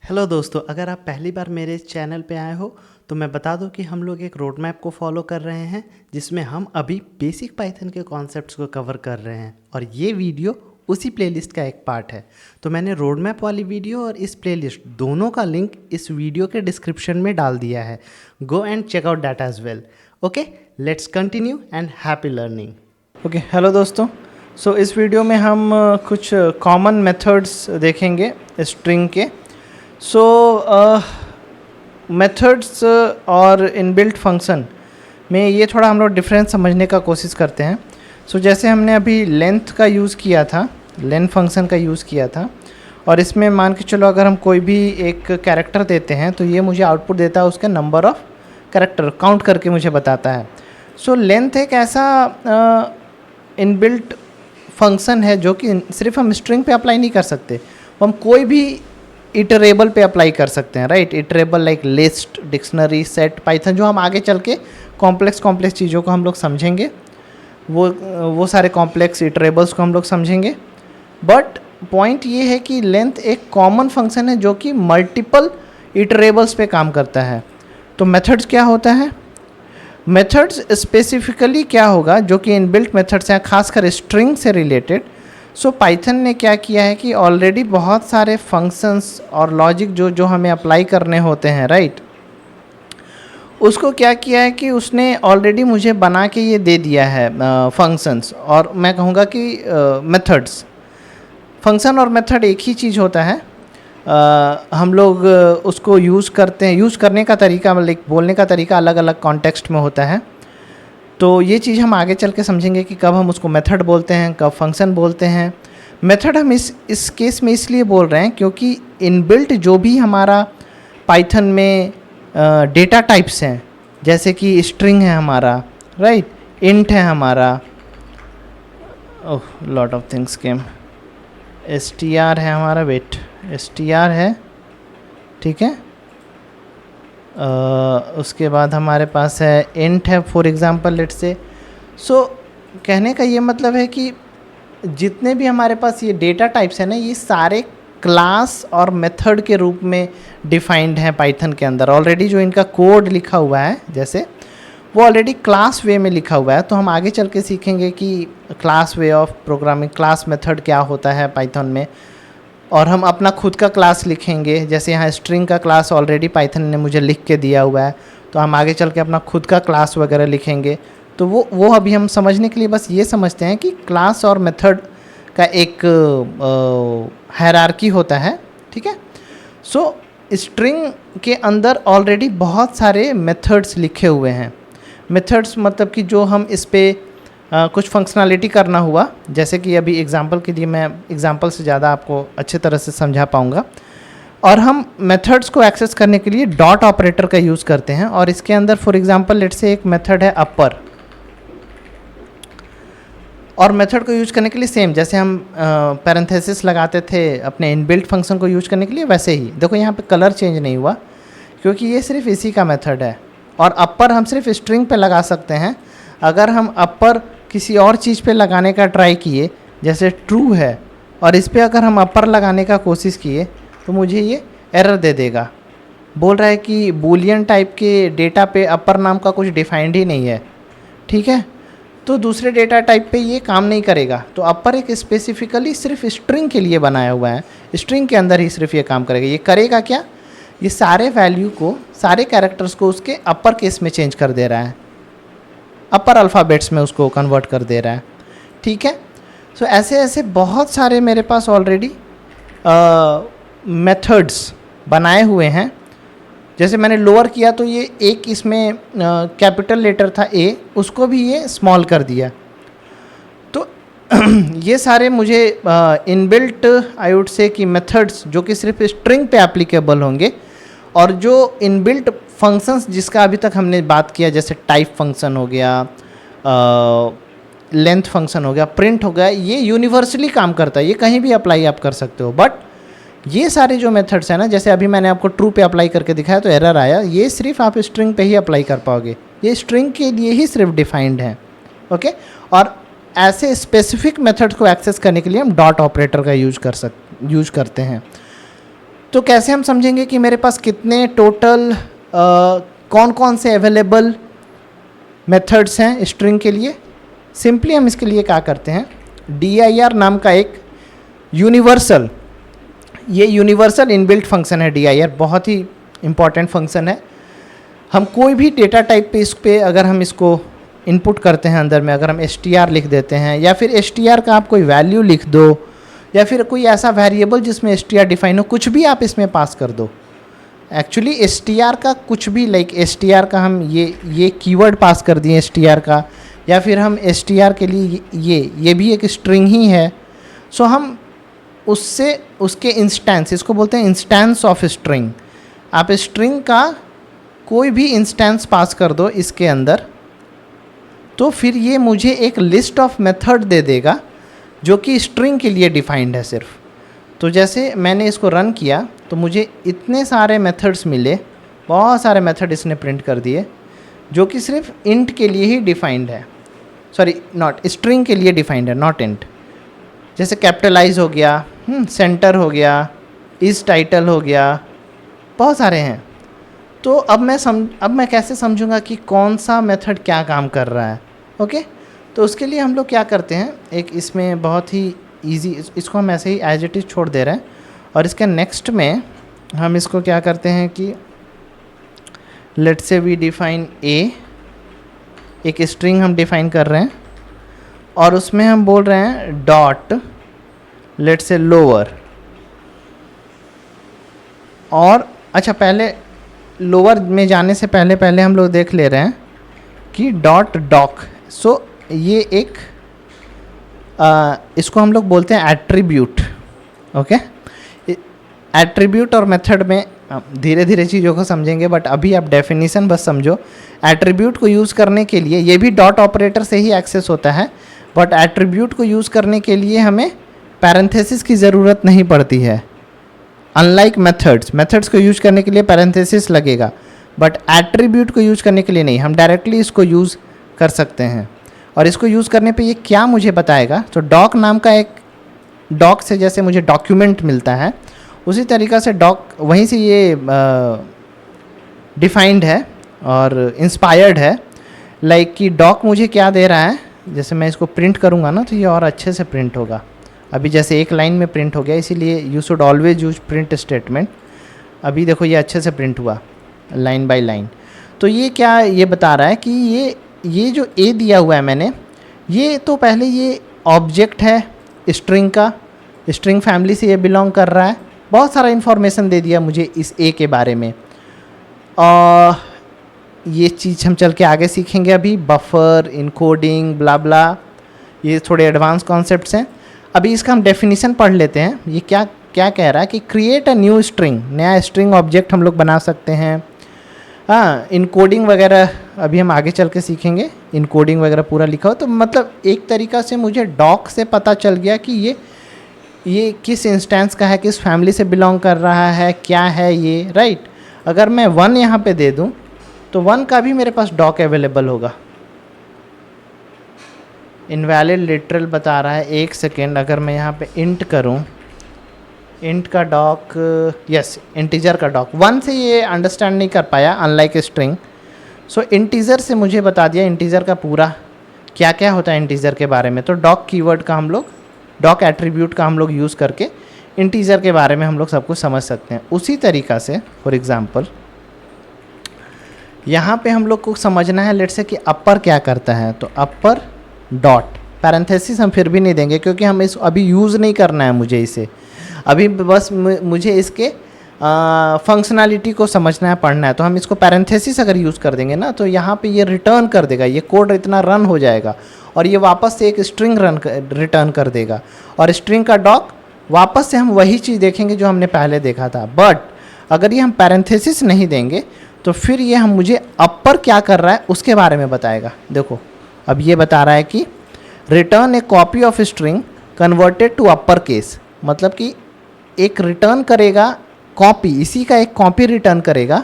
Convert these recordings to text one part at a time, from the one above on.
Hello दोस्तों, अगर आप पहली बार मेरे चैनल पे आए हो तो मैं बता दूं कि हम लोग एक रोड मैप को फॉलो कर रहे हैं जिसमें हम अभी बेसिक पाइथन के कॉन्सेप्ट्स को कवर कर रहे हैं और ये वीडियो उसी प्लेलिस्ट का एक पार्ट है। तो मैंने रोड मैप वाली वीडियो और इस प्लेलिस्ट दोनों का लिंक इस वीडियो के डिस्क्रिप्शन में डाल दिया है। Go and check out that as well. Okay, let's continue and happy learning. Okay, hello दोस्तों। इस वीडियो में हम कुछ कॉमन मेथड्स देखेंगे स्ट्रिंग के। मेथड्स और इनबिल्ट फंक्शन में ये थोड़ा हम लोग डिफरेंस समझने का कोशिश करते हैं। जैसे हमने अभी लेंथ का यूज़ किया था, लेंथ फंक्शन का यूज़ किया था, और इसमें मान के चलो अगर हम कोई भी एक कैरेक्टर देते हैं तो ये मुझे आउटपुट देता है उसका नंबर ऑफ़ कैरेक्टर काउंट करके मुझे बताता है। लेंथ एक ऐसा इनबिल्ट फंक्शन है जो कि सिर्फ हम स्ट्रिंग पे अप्लाई नहीं कर सकते, हम कोई भी इटरेबल पे अप्लाई कर सकते हैं। Right, iterable like list, dictionary, set, Python, जो हम आगे चल के कॉम्प्लेक्स चीज़ों को हम लोग समझेंगे, वो सारे कॉम्प्लेक्स इटरेबल्स को हम लोग समझेंगे। बट पॉइंट ये है कि लेंथ एक कॉमन फंक्शन है जो कि मल्टीपल इटरेबल्स पे काम करता है। तो मेथड्स क्या होता है? मेथड्स स्पेसिफिकली क्या होगा जो कि इनबिल्ट मेथड्स हैं, खासकर स्ट्रिंग से रिलेटेड। पाइथन ने क्या किया है कि ऑलरेडी बहुत सारे फंक्शंस और लॉजिक जो हमें अप्लाई करने होते हैं, राइट, उसको क्या किया है कि उसने ऑलरेडी मुझे बना के ये दे दिया है फंक्शंस, और मैं कहूँगा कि मेथड्स। फंक्शन और मेथड एक ही चीज़ होता है। हम लोग उसको यूज़ करते हैं, यूज़ करने का तरीका मतलब बोलने का तरीका अलग अलग कॉन्टेक्स्ट में होता है। तो ये चीज़ हम आगे चल के समझेंगे कि कब हम उसको मेथड बोलते हैं, कब फंक्शन बोलते हैं। मेथड हम इस केस में इसलिए बोल रहे हैं क्योंकि इनबिल्ट जो भी हमारा पाइथन में डेटा टाइप्स हैं, जैसे कि स्ट्रिंग है हमारा, राइट, इंट है हमारा, oh lot of things came, str है हमारा, वेट, str है, ठीक है। उसके बाद हमारे पास है इंट है, फॉर एग्ज़ाम्पल लेट्स से। कहने का ये मतलब है कि जितने भी हमारे पास ये डेटा टाइप्स हैं ना, ये सारे क्लास और मेथड के रूप में डिफाइंड हैं पाइथन के अंदर। ऑलरेडी जो इनका कोड लिखा हुआ है जैसे, वो ऑलरेडी क्लास वे में लिखा हुआ है। तो हम आगे चल के सीखेंगे कि class way of programming, class method क्या होता है पाइथन में, और हम अपना खुद का क्लास लिखेंगे। जैसे यहाँ स्ट्रिंग का क्लास ऑलरेडी पाइथन ने मुझे लिख के दिया हुआ है, तो हम आगे चल के अपना खुद का क्लास वगैरह लिखेंगे। तो वो अभी हम समझने के लिए बस ये समझते हैं कि क्लास और मेथड का एक हायरार्की होता है, ठीक है। स्ट्रिंग के अंदर ऑलरेडी बहुत सारे मेथड्स लिखे हुए हैं। मेथड्स मतलब कि जो हम इस पर कुछ फंक्शनैलिटी करना हुआ, जैसे कि अभी एग्जांपल के लिए मैं एग्जांपल से ज़्यादा आपको अच्छे तरह से समझा पाऊँगा। और हम मेथड्स को एक्सेस करने के लिए डॉट ऑपरेटर का यूज़ करते हैं, और इसके अंदर फॉर एग्जांपल लेट्स से एक मेथड है अपर, और मेथड को यूज करने के लिए सेम जैसे हम पैरेंथेसिस लगाते थे अपने इनबिल्ट फंक्शन को यूज करने के लिए, वैसे ही देखो यहाँ पे कलर चेंज नहीं हुआ क्योंकि ये सिर्फ इसी का मेथड है। और अपर हम सिर्फ स्ट्रिंग पे लगा सकते हैं। अगर हम अपर किसी और चीज़ पे लगाने का ट्राई किए, जैसे ट्रू है, और इस पर अगर हम अपर लगाने का कोशिश किए तो मुझे ये एरर दे देगा। बोल रहा है कि बूलियन टाइप के डेटा पे अपर नाम का कुछ डिफाइंड ही नहीं है, ठीक है। तो दूसरे डेटा टाइप पे ये काम नहीं करेगा। तो अपर एक स्पेसिफिकली सिर्फ स्ट्रिंग के लिए बनाया हुआ है, स्ट्रिंग के अंदर ही सिर्फ ये काम करेगा। ये करेगा क्या? ये सारे वैल्यू को, सारे कैरेक्टर्स को उसके अपर केस में चेंज कर दे रहा है, अपर अल्फ़ाबेट्स में उसको कन्वर्ट कर दे रहा है, ठीक है। ऐसे ऐसे बहुत सारे मेरे पास ऑलरेडी मेथड्स बनाए हुए हैं। जैसे मैंने लोअर किया तो ये एक इसमें कैपिटल लेटर था ए, उसको भी ये स्मॉल कर दिया। तो ये सारे मुझे इनबिल्ट आई वुड से कि मेथड्स जो कि सिर्फ स्ट्रिंग पे एप्लीकेबल होंगे, और जो इनबिल्ट फंक्शंस जिसका अभी तक हमने बात किया, जैसे टाइप फंक्शन हो गया, लेंथ फंक्शन हो गया, प्रिंट हो गया, ये यूनिवर्सली काम करता है, ये कहीं भी अप्लाई आप कर सकते हो। बट ये सारे जो मेथड्स हैं ना, जैसे अभी मैंने आपको ट्रू पे अप्लाई करके दिखाया तो एरर आया, ये सिर्फ आप स्ट्रिंग पे ही अप्लाई कर पाओगे, ये स्ट्रिंग के लिए ही सिर्फ डिफाइंड है, ओके। और ऐसे स्पेसिफिक मेथड्स को एक्सेस करने के लिए हम डॉट ऑपरेटर का यूज करते हैं। तो कैसे हम समझेंगे कि मेरे पास कितने टोटल कौन कौन से अवेलेबल मेथड्स हैं स्ट्रिंग के लिए? सिंपली हम इसके लिए क्या करते हैं, dir नाम का एक यूनिवर्सल, ये यूनिवर्सल इनबिल्ट फंक्शन है dir, बहुत ही इंपॉर्टेंट फंक्शन है। हम कोई भी डेटा टाइप पे इस पे अगर हम इसको इनपुट करते हैं अंदर में, अगर हम str लिख देते हैं या फिर str का आप कोई वैल्यू लिख दो या फिर कोई ऐसा वेरिएबल जिसमें str डिफाइन हो, कुछ भी आप इसमें पास कर दो। एक्चुअली str का कुछ भी लाइक str का हम ये कीवर्ड पास कर दिए str का, या फिर हम str के लिए ये भी एक स्ट्रिंग ही है। सो हम उससे उसके इंस्टेंस, इसको बोलते हैं इंस्टेंस ऑफ स्ट्रिंग। आप स्ट्रिंग का कोई भी इंस्टेंस पास कर दो इसके अंदर, तो फिर ये मुझे एक लिस्ट ऑफ मेथड दे देगा जो कि स्ट्रिंग के लिए डिफाइंड है सिर्फ। तो जैसे मैंने इसको रन किया तो मुझे इतने सारे मेथड्स मिले, बहुत सारे मेथड इसने प्रिंट कर दिए जो कि सिर्फ इंट के लिए ही डिफाइंड है, सॉरी नॉट स्ट्रिंग के लिए डिफाइंड है, नॉट इंट। जैसे कैपिटलाइज हो गया, सेंटर हो गया, इस टाइटल हो गया, बहुत सारे हैं। तो अब मैं कैसे समझूंगा कि कौन सा मेथड क्या काम कर रहा है? ओके, तो उसके लिए हम लोग क्या करते हैं, एक इसमें बहुत ही इजी, इसको हम ऐसे ही एज इट इज़ छोड़ दे रहे हैं और इसके नेक्स्ट में हम इसको क्या करते हैं कि लेट्स से वी डिफाइन एक स्ट्रिंग हम डिफाइन कर रहे हैं और उसमें हम बोल रहे हैं डॉट लेट्स से लोअर। और अच्छा, पहले लोअर में जाने से पहले हम लोग देख ले रहे हैं कि डॉट डॉक। सो ये एक इसको हम लोग बोलते हैं एट्रीब्यूट। ओके, एट्रीब्यूट और मेथड में धीरे धीरे चीज़ों को समझेंगे, बट अभी आप डेफिनेशन बस समझो। एट्रीब्यूट को यूज़ करने के लिए ये भी डॉट ऑपरेटर से ही एक्सेस होता है, बट एट्रीब्यूट को यूज़ करने के लिए हमें पैरेंथेसिस की ज़रूरत नहीं पड़ती है। अनलाइक मेथड्स को यूज करने के लिए पैरेंथेसिस लगेगा, बट एट्रीब्यूट को यूज करने के लिए नहीं, हम डायरेक्टली इसको यूज़ कर सकते हैं। और इसको यूज़ करने पे ये क्या मुझे बताएगा, तो डॉक नाम का एक, डॉक से जैसे मुझे डॉक्यूमेंट मिलता है उसी तरीक़ा से डॉक वहीं से ये डिफाइंड है और इंस्पायर्ड है। लाइक कि डॉक मुझे क्या दे रहा है, जैसे मैं इसको प्रिंट करूँगा ना तो ये और अच्छे से प्रिंट होगा। अभी जैसे एक लाइन में प्रिंट हो गया, इसीलिए you should always use print statement. अभी देखो ये अच्छे से प्रिंट हुआ लाइन बाय लाइन। तो ये क्या ये बता रहा है कि ये जो ए दिया हुआ है मैंने, ये तो पहले ये ऑब्जेक्ट है स्ट्रिंग का, स्ट्रिंग फैमिली से ये बिलोंग कर रहा है। बहुत सारा इन्फॉर्मेशन दे दिया मुझे इस ए के बारे में। और ये चीज़ हम चल के आगे सीखेंगे। अभी बफर, इनकोडिंग, ब्ला ब्ला, ये थोड़े एडवांस कॉन्सेप्ट्स हैं। अभी इसका हम डेफिनेशन पढ़ लेते हैं। ये क्या क्या कह रहा है कि क्रिएट अ न्यू स्ट्रिंग, नया स्ट्रिंग ऑब्जेक्ट हम लोग बना सकते हैं। हाँ, इनकोडिंग वगैरह अभी हम आगे चल के सीखेंगे। इनकोडिंग वगैरह पूरा लिखा हो तो मतलब एक तरीक़ा से मुझे डॉक से पता चल गया कि ये किस इंस्टेंस का है, किस फैमिली से बिलोंग कर रहा है, क्या है ये, राइट। अगर मैं 1 यहाँ पे दे दूँ तो 1 का भी मेरे पास डॉक अवेलेबल होगा। इनवैलिड लिटरल बता रहा है, एक सेकेंड। अगर मैं यहाँ पे इंट करूँ, इंट का डॉक, यस इंटीजर का डॉक, 1 से ये अंडरस्टैंड नहीं कर पाया अनलाइक स्ट्रिंग। सो इंटीजर से मुझे बता दिया इंटीजर का पूरा क्या क्या होता है इंटीजर के बारे में। तो डॉक कीवर्ड का हम लोग, डॉक एट्रीब्यूट का हम लोग यूज़ करके इंटीजर के बारे में हम लोग सब कुछ समझ सकते हैं। उसी तरीक़ा से फॉर एग्ज़ाम्पल यहाँ पे हम लोग को समझना है लेट्स से कि अपर क्या करता है। तो अपर डॉट, पैरेंथेसिस हम फिर भी नहीं देंगे क्योंकि हम इस अभी यूज़ नहीं करना है मुझे इसे। अभी बस मुझे इसके फंक्शनैलिटी को समझना है, पढ़ना है। तो हम इसको पैरेंथेसिस अगर यूज़ कर देंगे ना तो यहाँ पे ये रिटर्न कर देगा, ये कोड इतना रन हो जाएगा और ये वापस से एक स्ट्रिंग रिटर्न कर देगा। और स्ट्रिंग का डॉक वापस से हम वही चीज़ देखेंगे जो हमने पहले देखा था। बट अगर ये हम पैरेंथेसिस नहीं देंगे तो फिर ये हम मुझे अपर क्या कर रहा है उसके बारे में बताएगा। देखो अब ये बता रहा है कि return a copy of string converted to upper case, मतलब कि एक रिटर्न करेगा कॉपी, इसी का एक कॉपी रिटर्न करेगा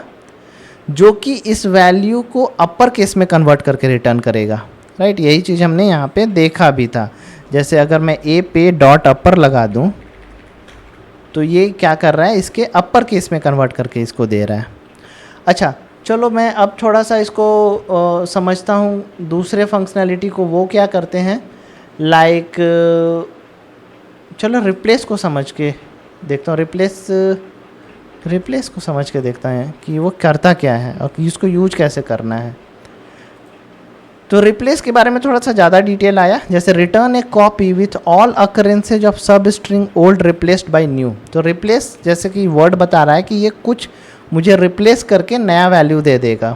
जो कि इस वैल्यू को अपर केस में कन्वर्ट करके रिटर्न करेगा, राइट। यही चीज़ हमने यहाँ पे देखा भी था। जैसे अगर मैं ए पे डॉट अपर लगा दूँ तो ये क्या कर रहा है, इसके अपर केस में कन्वर्ट करके इसको दे रहा है। अच्छा चलो मैं अब थोड़ा सा इसको समझता हूँ दूसरे फंक्शनैलिटी को, वो क्या करते हैं। लाइक चलो रिप्लेस को समझ के देखता हूँ, रिप्लेस को समझ के देखता है कि वो करता क्या है और इसको यूज कैसे करना है। तो रिप्लेस के बारे में थोड़ा सा ज़्यादा डिटेल आया, जैसे return a copy with all अकरेंसेज of सब string old replaced by new. तो रिप्लेस जैसे कि वर्ड बता रहा है कि ये कुछ मुझे रिप्लेस करके नया वैल्यू दे देगा,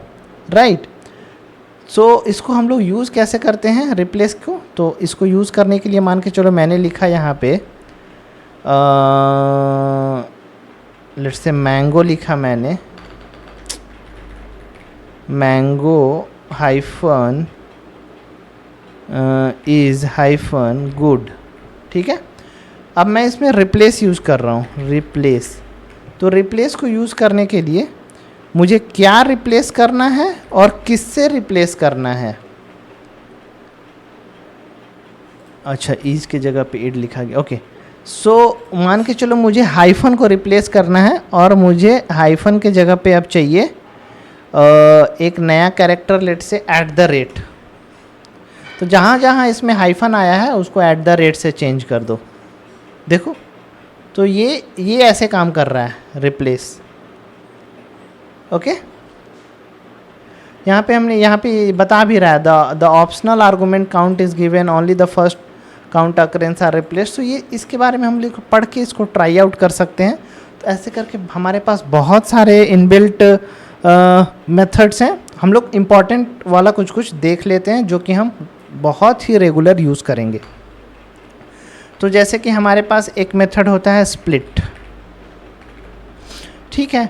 राइट। सो इसको हम लोग यूज़ कैसे करते हैं रिप्लेस को। तो इसको यूज़ करने के लिए मान के चलो मैंने लिखा यहाँ पे लेट्स से मैंगो लिखा मैंने, mango hyphen is hyphen good, ठीक है। अब मैं इसमें रिप्लेस यूज़ कर रहा हूँ, रिप्लेस। तो रिप्लेस को यूज़ करने के लिए मुझे क्या रिप्लेस करना है और किससे रिप्लेस करना है। अच्छा इज की जगह पे इड लिखा गया, ओके। सो मान के चलो मुझे हाइफन को रिप्लेस करना है और मुझे हाइफन के जगह पे अब चाहिए एक नया कैरेक्टर, लेट से @। तो जहाँ जहाँ इसमें हाइफन आया है उसको @ से चेंज कर दो। देखो तो ये ऐसे काम कर रहा है रिप्लेस, ओके। यहाँ पे बता भी रहा है the optional argument count is given only the first count occurrence are replace. तो ये इसके बारे में हम लोग पढ़ के इसको ट्राई आउट कर सकते हैं। तो ऐसे करके हमारे पास बहुत सारे इनबिल्ट मेथड्स हैं। हम लोग इम्पॉर्टेंट वाला कुछ देख लेते हैं जो कि हम बहुत ही रेगुलर यूज़ करेंगे। तो जैसे कि हमारे पास एक मेथड होता है स्प्लिट, ठीक है।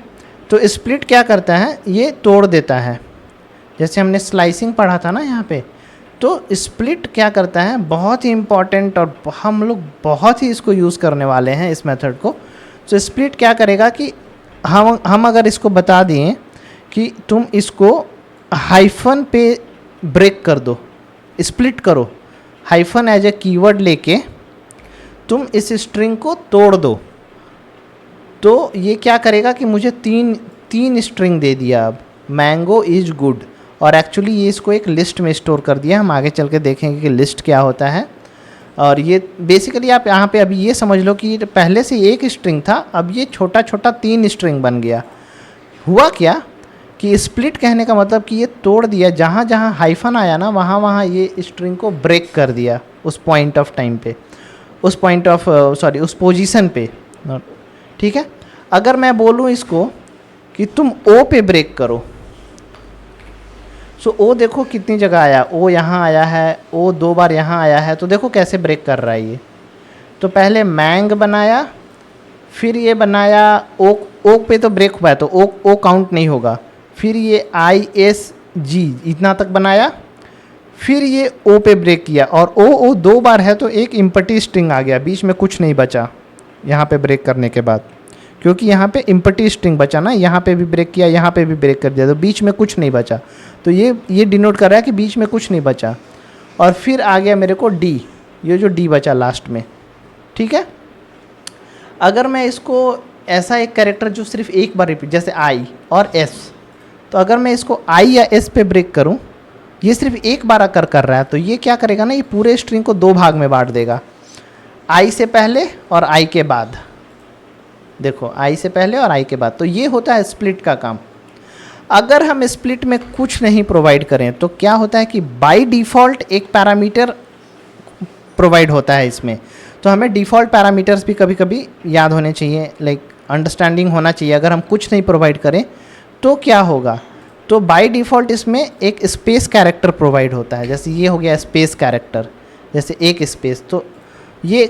तो स्प्लिट क्या करता है, ये तोड़ देता है। जैसे हमने स्लाइसिंग पढ़ा था ना यहाँ पे, तो स्प्लिट क्या करता है, बहुत ही इम्पॉर्टेंट और हम लोग बहुत ही इसको यूज़ करने वाले हैं इस मेथड को। तो स्प्लिट क्या करेगा कि हम अगर इसको बता दें कि तुम इसको हाइफन पे ब्रेक कर दो, स्प्लिट करो, हाइफन एज ए कीवर्ड लेके तुम इस स्ट्रिंग को तोड़ दो, तो ये क्या करेगा कि मुझे तीन स्ट्रिंग दे दिया अब, मैंगो इज गुड। और एक्चुअली ये इसको एक लिस्ट में स्टोर कर दिया। हम आगे चल के देखेंगे कि लिस्ट क्या होता है। और ये बेसिकली आप यहाँ पे अभी ये समझ लो कि पहले से एक स्ट्रिंग था, अब ये छोटा छोटा 3 स्ट्रिंग बन गया। हुआ क्या कि स्प्लिट कहने का मतलब कि ये तोड़ दिया, जहाँ जहाँ हाइफन आया ना वहाँ वहाँ ये स्ट्रिंग को ब्रेक कर दिया उस पॉइंट ऑफ टाइम पे, उस पॉइंट ऑफ उस पोजीशन पे, ठीक है। अगर मैं बोलूँ इसको कि तुम ओ पे ब्रेक करो, सो ओ देखो कितनी जगह आया, ओ यहाँ आया है, ओ 2 बार यहाँ आया है। तो देखो कैसे ब्रेक कर रहा है ये। तो पहले मैंग बनाया, फिर ये बनाया ओ पे तो ब्रेक हुआ है, तो ओ काउंट नहीं होगा। फिर ये ISG इतना तक बनाया, फिर ये ओ पे ब्रेक किया और ओ 2 बार है तो एक इम्पटी स्ट्रिंग आ गया, बीच में कुछ नहीं बचा यहाँ पे ब्रेक करने के बाद, क्योंकि यहाँ पे इम्पटी स्ट्रिंग बचा ना, यहाँ पे भी ब्रेक किया, यहाँ पे भी ब्रेक कर दिया, तो बीच में कुछ नहीं बचा। तो ये डिनोट कर रहा है कि बीच में कुछ नहीं बचा। और फिर आ गया मेरे को डी, ये जो डी बचा लास्ट में, ठीक है। अगर मैं इसको ऐसा एक कैरेक्टर जो सिर्फ एक बार रिपीट, जैसे आई और एस, तो अगर मैं इसको आई या एस पे ब्रेक करूँ, ये सिर्फ एक बार आकर कर रहा है, तो ये क्या करेगा ना, ये पूरे स्ट्रिंग को 2 भाग में बांट देगा, आई से पहले और आई के बाद। देखो आई से पहले और आई के बाद। तो ये होता है स्प्लिट का काम। अगर हम स्प्लिट में कुछ नहीं प्रोवाइड करें तो क्या होता है कि बाय डिफ़ॉल्ट एक पैरामीटर प्रोवाइड होता है इसमें। तो हमें डिफ़ॉल्ट पैरामीटर्स भी कभी कभी याद होने चाहिए, लाइक अंडरस्टैंडिंग होना चाहिए। अगर हम कुछ नहीं प्रोवाइड करें तो क्या होगा, तो बाय डिफ़ॉल्ट इसमें एक स्पेस कैरेक्टर प्रोवाइड होता है। जैसे ये हो गया स्पेस कैरेक्टर, जैसे एक स्पेस। तो ये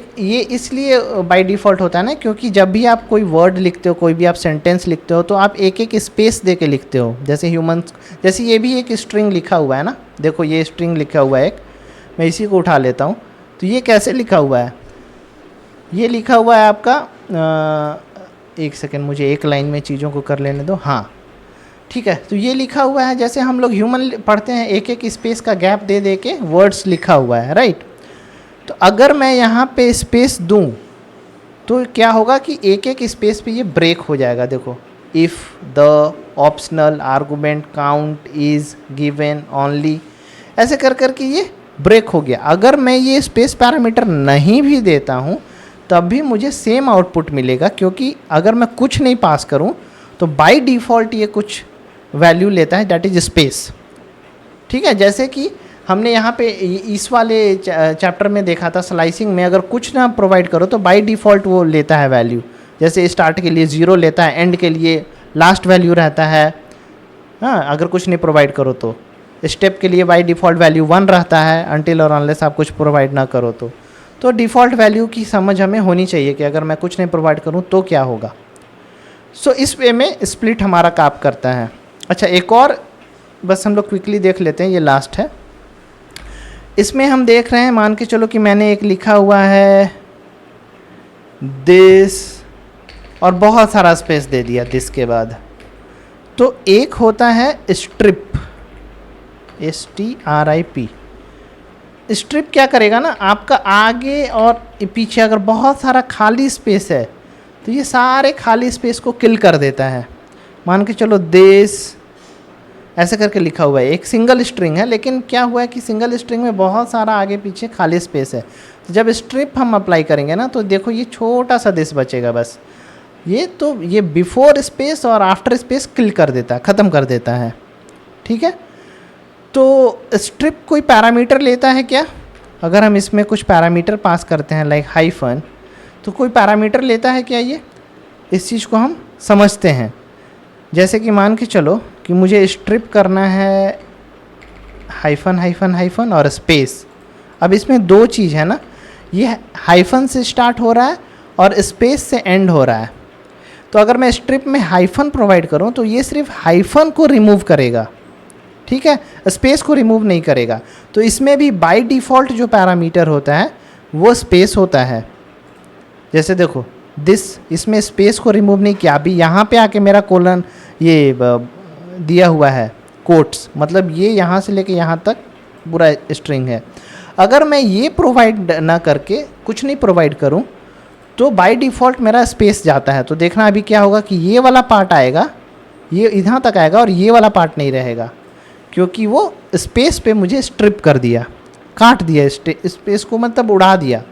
इसलिए बाय डिफ़ॉल्ट होता है ना, क्योंकि जब भी आप कोई वर्ड लिखते हो, कोई भी आप सेंटेंस लिखते हो, तो आप एक एक स्पेस दे के लिखते हो। जैसे ह्यूमंस, जैसे ये भी एक स्ट्रिंग लिखा हुआ है ना, देखो ये स्ट्रिंग लिखा हुआ है एक, मैं इसी को उठा लेता हूँ। तो ये कैसे लिखा हुआ है, ये लिखा हुआ है आपका एक सेकेंड, मुझे एक लाइन में चीज़ों को कर लेने दो। हाँ ठीक है, तो ये लिखा हुआ है जैसे हम लोग ह्यूमन पढ़ते हैं, एक एक स्पेस का गैप दे दे के वर्ड्स लिखा हुआ है, राइट। तो अगर मैं यहाँ पे स्पेस दूँ तो क्या होगा कि एक एक स्पेस पे ये ब्रेक हो जाएगा। देखो, if the optional argument count is given only, ऐसे कर कर के ये ब्रेक हो गया। अगर मैं ये स्पेस पैरामीटर नहीं भी देता हूँ तब भी मुझे सेम आउटपुट मिलेगा, क्योंकि अगर मैं कुछ नहीं पास करूँ तो बाय डिफ़ॉल्ट ये कुछ वैल्यू लेता है, दैट इज स्पेस। ठीक है, जैसे कि हमने यहाँ पे इस वाले चैप्टर में देखा था, स्लाइसिंग में अगर कुछ ना प्रोवाइड करो तो बाय डिफ़ॉल्ट वो लेता है वैल्यू। जैसे स्टार्ट के लिए 0 लेता है, एंड के लिए लास्ट वैल्यू रहता है। हाँ, अगर कुछ नहीं प्रोवाइड करो तो स्टेप के लिए बाय डिफ़ॉल्ट वैल्यू 1 रहता है, अनटिल और अनलेस आप कुछ प्रोवाइड ना करो तो डिफ़ॉल्ट वैल्यू की समझ हमें होनी चाहिए कि अगर मैं कुछ नहीं प्रोवाइड करूँ तो क्या होगा। सो इस वे में स्प्लिट हमारा काम करता है। अच्छा, एक और बस हम लोग क्विकली देख लेते हैं, ये लास्ट है। इसमें हम देख रहे हैं, मान के चलो कि मैंने एक लिखा हुआ है दिस और बहुत सारा स्पेस दे दिया दिस के बाद। तो एक होता है स्ट्रिप, STRIP। स्ट्रिप क्या करेगा ना, आपका आगे और पीछे अगर बहुत सारा खाली स्पेस है तो ये सारे खाली स्पेस को किल कर देता है। मान के चलो दिस ऐसे करके लिखा हुआ है, एक सिंगल स्ट्रिंग है, लेकिन क्या हुआ है कि सिंगल स्ट्रिंग में बहुत सारा आगे पीछे खाली स्पेस है। तो जब स्ट्रिप हम अप्लाई करेंगे ना तो देखो ये छोटा सा दिस बचेगा बस। ये बिफोर स्पेस और आफ्टर स्पेस किल कर देता है, ख़त्म कर देता है। ठीक है, तो स्ट्रिप कोई पैरामीटर लेता है क्या? अगर हम इसमें कुछ पैरामीटर पास करते हैं लाइक हाइफन, तो कोई पैरामीटर लेता है क्या ये? इस चीज़ को हम समझते हैं। जैसे कि मान के चलो कि मुझे स्ट्रिप करना है हाइफन हाइफन हाइफन और स्पेस। अब इसमें दो चीज़ है ना, ये हाइफन से स्टार्ट हो रहा है और स्पेस से एंड हो रहा है। तो अगर मैं स्ट्रिप में हाइफन प्रोवाइड करूँ तो ये सिर्फ हाइफन को रिमूव करेगा, ठीक है, स्पेस को रिमूव नहीं करेगा। तो इसमें भी बाय डिफ़ॉल्ट जो पैरामीटर होता है वो स्पेस होता है। जैसे देखो दिस, इसमें स्पेस को रिमूव नहीं किया, अभी यहाँ पे आके मेरा कोलन ये दिया हुआ है कोट्स, मतलब ये यहाँ से लेके यहाँ तक पूरा स्ट्रिंग है। अगर मैं ये प्रोवाइड ना करके कुछ नहीं प्रोवाइड करूँ तो बाय डिफ़ॉल्ट मेरा स्पेस जाता है। तो देखना अभी क्या होगा कि ये वाला पार्ट आएगा, ये यहाँ तक आएगा और ये वाला पार्ट नहीं रहेगा, क्योंकि वो स्पेस पे मुझे स्ट्रिप कर दिया, काट दिया स्पेस को, मतलब उड़ा दिया।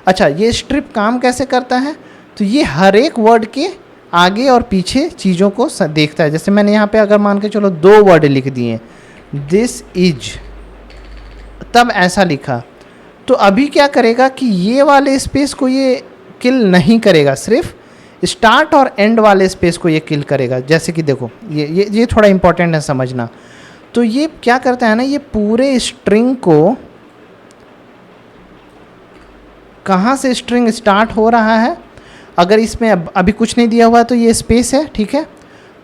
अच्छा, ये स्ट्रिप काम कैसे करता है? तो ये हर एक वर्ड के आगे और पीछे चीज़ों को देखता है। जैसे मैंने यहाँ पे अगर मान के चलो 2 वर्ड लिख दिए, दिस इज, तब ऐसा लिखा, तो अभी क्या करेगा कि ये वाले स्पेस को ये किल नहीं करेगा, सिर्फ स्टार्ट और एंड वाले स्पेस को ये किल करेगा। जैसे कि देखो ये थोड़ा इंपॉर्टेंट है समझना। तो ये क्या करता है ना, ये पूरे स्ट्रिंग को, कहाँ से स्ट्रिंग स्टार्ट हो रहा है, अगर इसमें अभी कुछ नहीं दिया हुआ तो ये स्पेस है, ठीक है,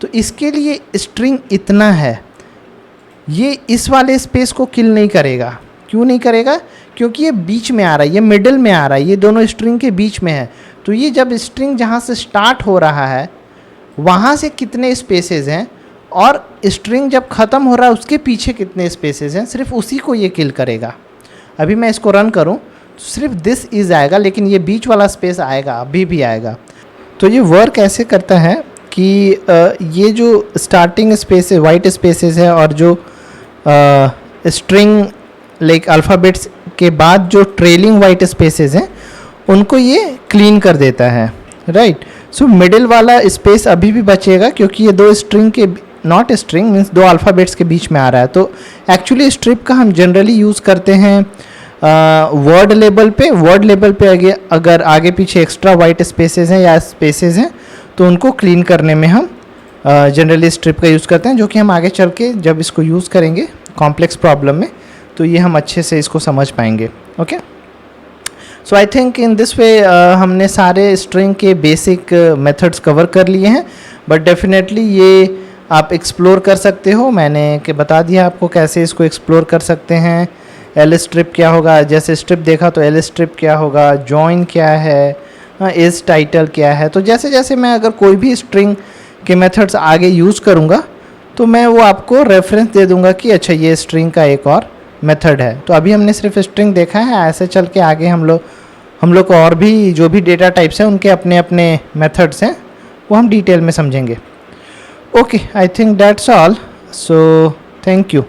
तो इसके लिए स्ट्रिंग इतना है, ये इस वाले स्पेस को किल नहीं करेगा। क्यों नहीं करेगा? क्योंकि ये बीच में आ रहा है, ये मिडिल में आ रहा है, ये दोनों स्ट्रिंग के बीच में है। तो ये जब स्ट्रिंग जहाँ से स्टार्ट हो रहा है वहाँ से कितने स्पेसेस हैं और स्ट्रिंग जब ख़त्म हो रहा है उसके पीछे कितने स्पेसेस हैं, सिर्फ उसी को ये किल करेगा। अभी मैं इसको रन करूं तो सिर्फ दिस इज आएगा, लेकिन ये बीच वाला स्पेस आएगा, अभी भी आएगा। तो ये वर्क ऐसे करता है कि ये जो स्टार्टिंग स्पेस है, वाइट स्पेसेस है, और जो स्ट्रिंग लाइक अल्फ़ाबेट्स के बाद जो ट्रेलिंग वाइट स्पेसेस हैं उनको ये क्लीन कर देता है, राइट। सो मिडिल वाला स्पेस अभी भी बचेगा, क्योंकि ये दो स्ट्रिंग के, नॉट स्ट्रिंग मीन्स दो अल्फ़ाबेट्स के बीच में आ रहा है। तो एक्चुअली स्ट्रिप का हम जनरली यूज़ करते हैं वर्ड लेवल पे। वर्ड लेवल पे अगर आगे पीछे एक्स्ट्रा वाइट स्पेसेस हैं या स्पेसेस हैं तो उनको क्लीन करने में हम जनरली स्ट्रिप का यूज़ करते हैं, जो कि हम आगे चल के जब इसको यूज़ करेंगे कॉम्प्लेक्स प्रॉब्लम में तो ये हम अच्छे से इसको समझ पाएंगे। Okay, so I think in this way हमने सारे स्ट्रिंग के बेसिक मेथड्स कवर कर लिए हैं, बट डेफिनेटली ये आप एक्सप्लोर कर सकते हो। मैंने के बता दिया आपको कैसे इसको एक्सप्लोर कर सकते हैं। एल स्ट्रिप क्या होगा, जैसे स्ट्रिप देखा तो एल स्ट्रिप क्या होगा, जॉइन क्या है, इज टाइटल क्या है। तो जैसे जैसे मैं अगर कोई भी स्ट्रिंग के मेथड्स आगे यूज़ करूँगा तो मैं वो आपको रेफरेंस दे दूँगा कि अच्छा ये स्ट्रिंग का एक और मेथड है। तो अभी हमने सिर्फ स्ट्रिंग देखा है, ऐसे चल के आगे हम लोग हम लोग को और भी जो भी डेटा टाइप्स हैं उनके अपने अपने मेथड्स हैं, वो हम डिटेल में समझेंगे. Okay, I think that's all. So thank you.